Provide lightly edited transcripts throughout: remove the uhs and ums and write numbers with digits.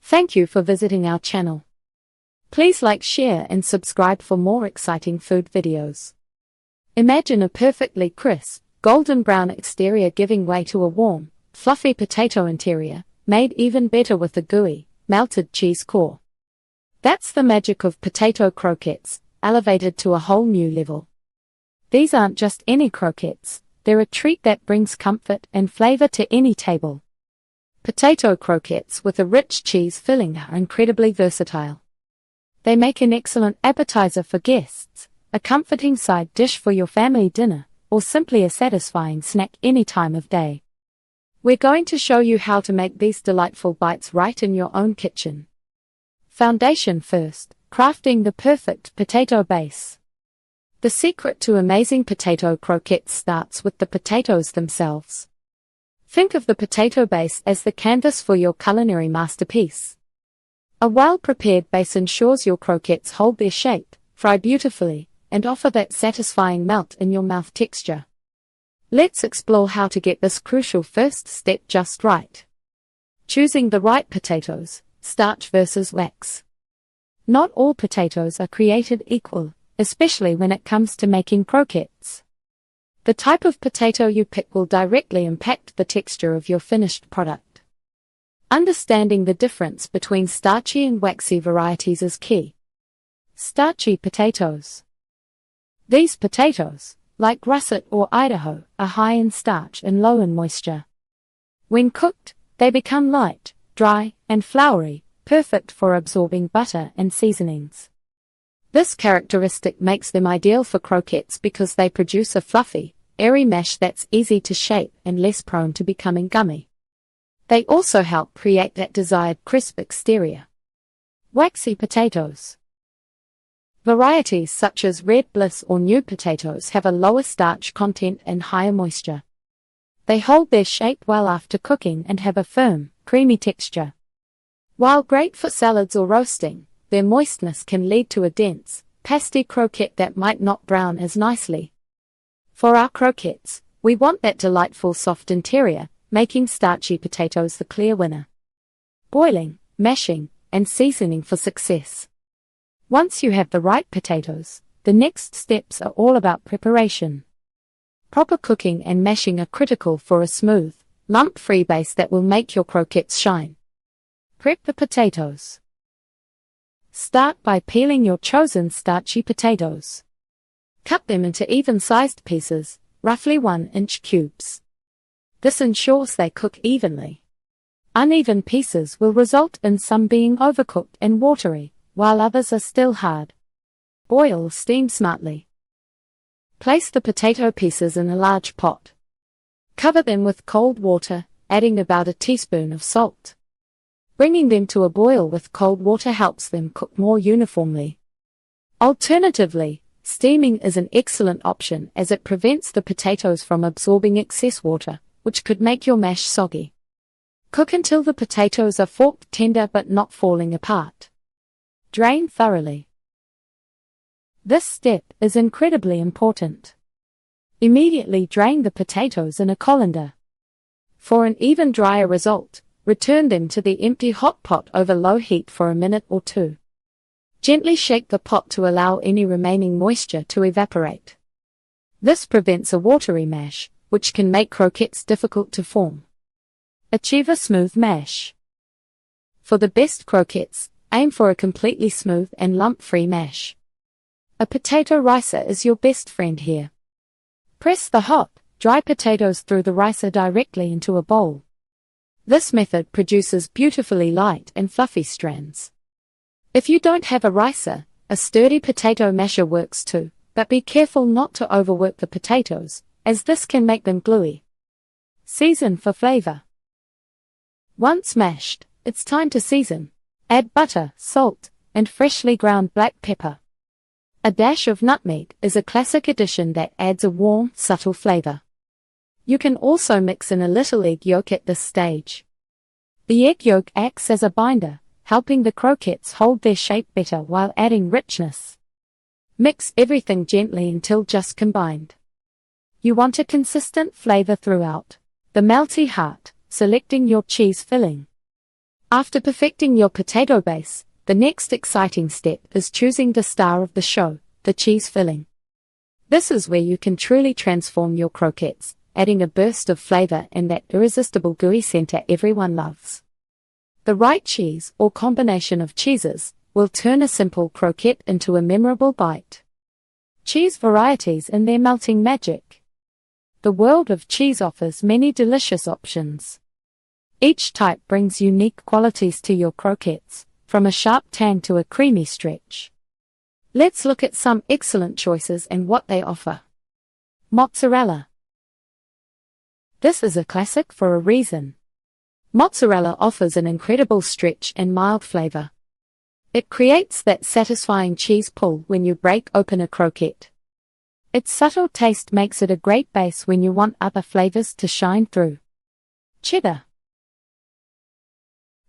Thank you for visiting our channel. Please like, share and subscribe for more exciting food videos. Imagine a perfectly crisp, golden brown exterior giving way to a warm, fluffy potato interior, made even better with a gooey, melted cheese core. That's the magic of potato croquettes, elevated to a whole new level. These aren't just any croquettes, they're a treat that brings comfort and flavor to any table. Potato croquettes with a rich cheese filling are incredibly versatile. They make an excellent appetizer for guests, a comforting side dish for your family dinner, or simply a satisfying snack any time of day. We're going to show you how to make these delightful bites right in your own kitchen. Foundation first, crafting the perfect potato base. The secret to amazing potato croquettes starts with the potatoes themselves. Think of the potato base as the canvas for your culinary masterpiece. A well-prepared base ensures your croquettes hold their shape, fry beautifully, and offer that satisfying melt-in-your-mouth texture. Let's explore how to get this crucial first step just right. Choosing the right potatoes, starch versus wax. Not all potatoes are created equal, especially when it comes to making croquettes. The type of potato you pick will directly impact the texture of your finished product. Understanding the difference between starchy and waxy varieties is key. Starchy potatoes. These potatoes, like russet or Idaho, are high in starch and low in moisture. When cooked, they become light, dry, and floury, perfect for absorbing butter and seasonings. This characteristic makes them ideal for croquettes because they produce a fluffy, airy mash that's easy to shape and less prone to becoming gummy. They also help create that desired crisp exterior. Waxy potatoes. Varieties such as Red Bliss or New potatoes have a lower starch content and higher moisture. They hold their shape well after cooking and have a firm, creamy texture. While great for salads or roasting, their moistness can lead to a dense, pasty croquette that might not brown as nicely. For our croquettes, we want that delightful soft interior, making starchy potatoes the clear winner. Boiling, mashing, and seasoning for success. Once you have the right potatoes, the next steps are all about preparation. Proper cooking and mashing are critical for a smooth, lump-free base that will make your croquettes shine. Prep the potatoes. Start by peeling your chosen starchy potatoes. Cut them into even-sized pieces, roughly 1-inch cubes. This ensures they cook evenly. Uneven pieces will result in some being overcooked and watery, while others are still hard. Boil or steam smartly. Place the potato pieces in a large pot. Cover them with cold water, adding about a teaspoon of salt. Bringing them to a boil with cold water helps them cook more uniformly. Alternatively, steaming is an excellent option as it prevents the potatoes from absorbing excess water, which could make your mash soggy. Cook until the potatoes are fork tender but not falling apart. Drain thoroughly. This step is incredibly important. Immediately drain the potatoes in a colander. For an even drier result, return them to the empty hot pot over low heat for a minute or two. Gently shake the pot to allow any remaining moisture to evaporate. This prevents a watery mash, which can make croquettes difficult to form. Achieve a smooth mash. For the best croquettes, aim for a completely smooth and lump-free mash. A potato ricer is your best friend here. Press the hot, dry potatoes through the ricer directly into a bowl. This method produces beautifully light and fluffy strands. If you don't have a ricer, a sturdy potato masher works too, but be careful not to overwork the potatoes, as this can make them gluey. Season for flavor. Once mashed, it's time to season. Add butter, salt, and freshly ground black pepper. A dash of nutmeg is a classic addition that adds a warm, subtle flavor. You can also mix in a little egg yolk at this stage. The egg yolk acts as a binder, helping the croquettes hold their shape better while adding richness. Mix everything gently until just combined. You want a consistent flavor throughout. The melty heart, selecting your cheese filling. After perfecting your potato base, the next exciting step is choosing the star of the show, the cheese filling. This is where you can truly transform your croquettes, adding a burst of flavor and that irresistible gooey center everyone loves. The right cheese, or combination of cheeses, will turn a simple croquette into a memorable bite. Cheese varieties and their melting magic. The world of cheese offers many delicious options. Each type brings unique qualities to your croquettes, from a sharp tang to a creamy stretch. Let's look at some excellent choices and what they offer. Mozzarella. This is a classic for a reason. Mozzarella offers an incredible stretch and mild flavor. It creates that satisfying cheese pull when you break open a croquette. Its subtle taste makes it a great base when you want other flavors to shine through. Cheddar.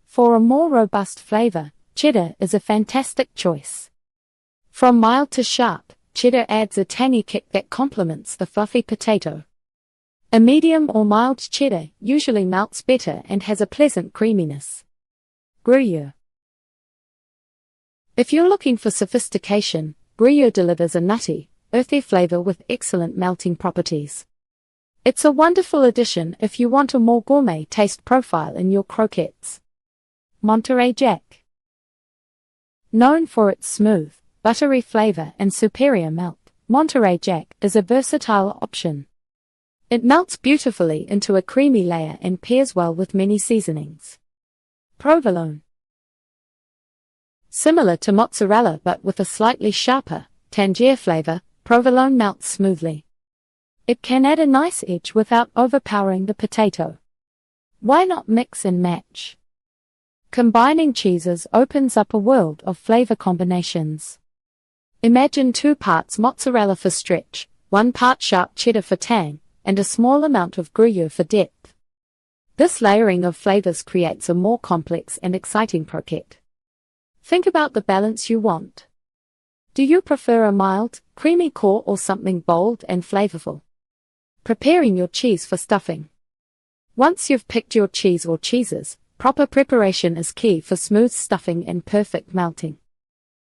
For a more robust flavor, cheddar is a fantastic choice. From mild to sharp, cheddar adds a tangy kick that complements the fluffy potato. A medium or mild cheddar usually melts better and has a pleasant creaminess. Gruyere. If you're looking for sophistication, Gruyere delivers a nutty, earthy flavor with excellent melting properties. It's a wonderful addition if you want a more gourmet taste profile in your croquettes. Monterey Jack. Known for its smooth, buttery flavor and superior melt, Monterey Jack is a versatile option. It melts beautifully into a creamy layer and pairs well with many seasonings. Provolone. Similar to mozzarella but with a slightly sharper, tangier flavor, provolone melts smoothly. It can add a nice edge without overpowering the potato. Why not mix and match? Combining cheeses opens up a world of flavor combinations. Imagine 2 parts mozzarella for stretch, 1 part sharp cheddar for tang, and a small amount of Gruyere for depth. This layering of flavors creates a more complex and exciting croquette. Think about the balance you want. Do you prefer a mild, creamy core or something bold and flavorful? Preparing your cheese for stuffing. Once you've picked your cheese or cheeses, proper preparation is key for smooth stuffing and perfect melting.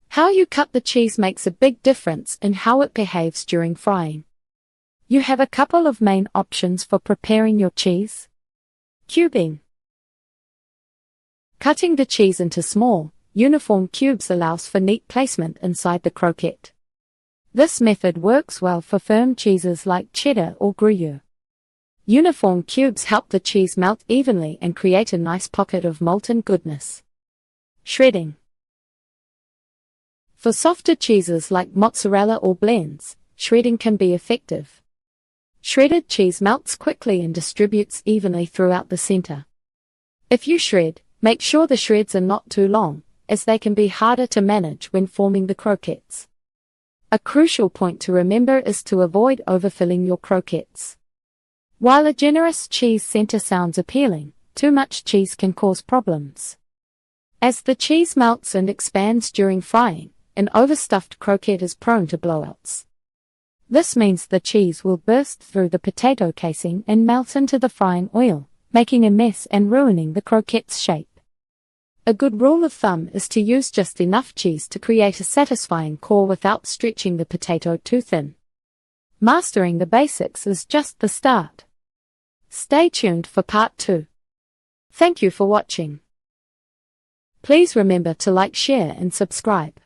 How you cut the cheese makes a big difference in how it behaves during frying. You have a couple of main options for preparing your cheese. Cubing. Cutting the cheese into small, uniform cubes allows for neat placement inside the croquette. This method works well for firm cheeses like cheddar or Gruyere. Uniform cubes help the cheese melt evenly and create a nice pocket of molten goodness. Shredding. For softer cheeses like mozzarella or blends, shredding can be effective. Shredded cheese melts quickly and distributes evenly throughout the center. If you shred, make sure the shreds are not too long, as they can be harder to manage when forming the croquettes. A crucial point to remember is to avoid overfilling your croquettes. While a generous cheese center sounds appealing, too much cheese can cause problems. As the cheese melts and expands during frying, an overstuffed croquette is prone to blowouts. This means the cheese will burst through the potato casing and melt into the frying oil, making a mess and ruining the croquette's shape. A good rule of thumb is to use just enough cheese to create a satisfying core without stretching the potato too thin. Mastering the basics is just the start. Stay tuned for part 2. Thank you for watching. Please remember to like, share and subscribe.